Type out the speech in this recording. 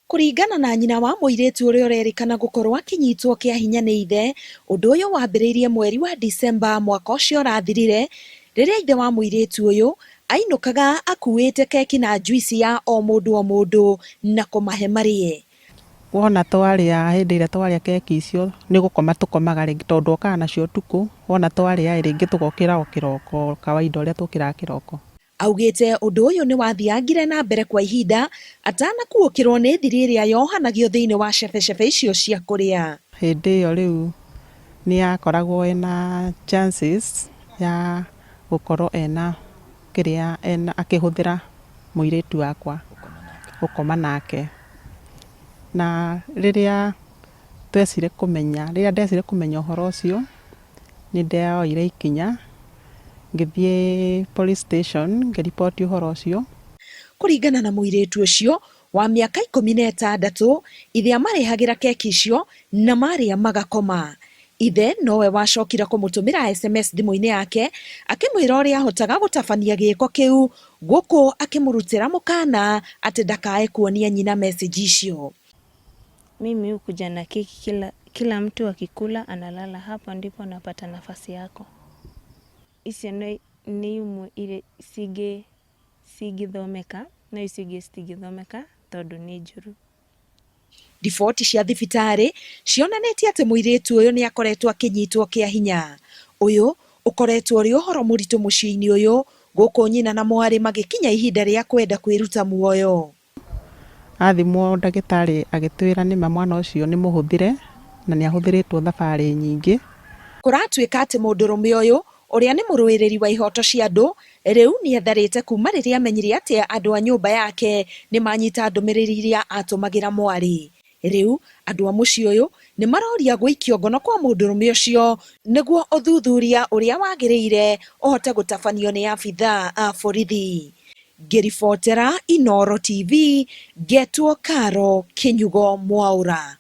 Kuringana na nyina wa muiretu uria urerikana gukorwo akinyitwo kia hinya ni ithe, undu uyu wambiriirie mweri wa December mwaka ucio urathirire, riria ithe wa muiretu uyu ainukaga akuite keki na juici ya o mundu na kumahe marie. Wona twaria hindi iria twaria keki icio ni gukoma tukomaga ringi tondu okaga nacio tuku, wona twaria ringi tugokira o kiroko kawaida uria tukiraga kiroko. Augite undu uyu ni wathiangire na mbere kwa ihinda atanakuukirwo ni thiri iria yohanagio thiini wa cebecebe icio cia kuria. Hindi iyo riu ni akoragwo ena chances ya gukorwo ena kiria akihuthira muiretu wakwa gukoma nake. Na riria ndesire kumenya uhoro ucio ni ndeoire ikinya ngithie police station ngiripoti uhoro ucio. Kuringana na muiretu ucio wa miaka 16, ithe amarehagira keki icio na maria magakoma. Ithe nowe wacokira kumutumira SMS thimu-ini yake akimwira uria ahotaga gutabania giiko kiu, guku akimurutira mukana ati ndakae kuonia nyina message icio. Mimi hukuja na keki kila mtu akikula analala hapo ndipo napata nafasi yako. Icio ni imwe ile sigithomeka na icio sigithomeka tondu ni njuru. Riboti cia thibitari cionanetie ati muiretu uyu ni akoretwo akinyitwo kia hinya. Uyu ukoretwo uri uhoro muritu muciini uyu, guku nyina na mwari magikinya ihinda ria kwenda kwiruta muoyo. Athimwo ndagitari agitwira ni mwana ucio ni muhuthire na ni ahuthiritwo thabari nyingi. Kuratuika ati Mundurume uyu uria ni muruiriri wa ihoto cia andu riu ni etharite kuma riria amenyire ati andu a nyumba yake ni manyita ndumiriri iria atumagira mwari. Riu andu a mucii uyu ni maroria guikio ngono kwa Mundurume ucio niguo uthuthuria uria wagiriire uhote gutabanio ni abithaa a borithi. Ngiribotera Inooro TV, Getwo Karo, Kinyugo Mwaura.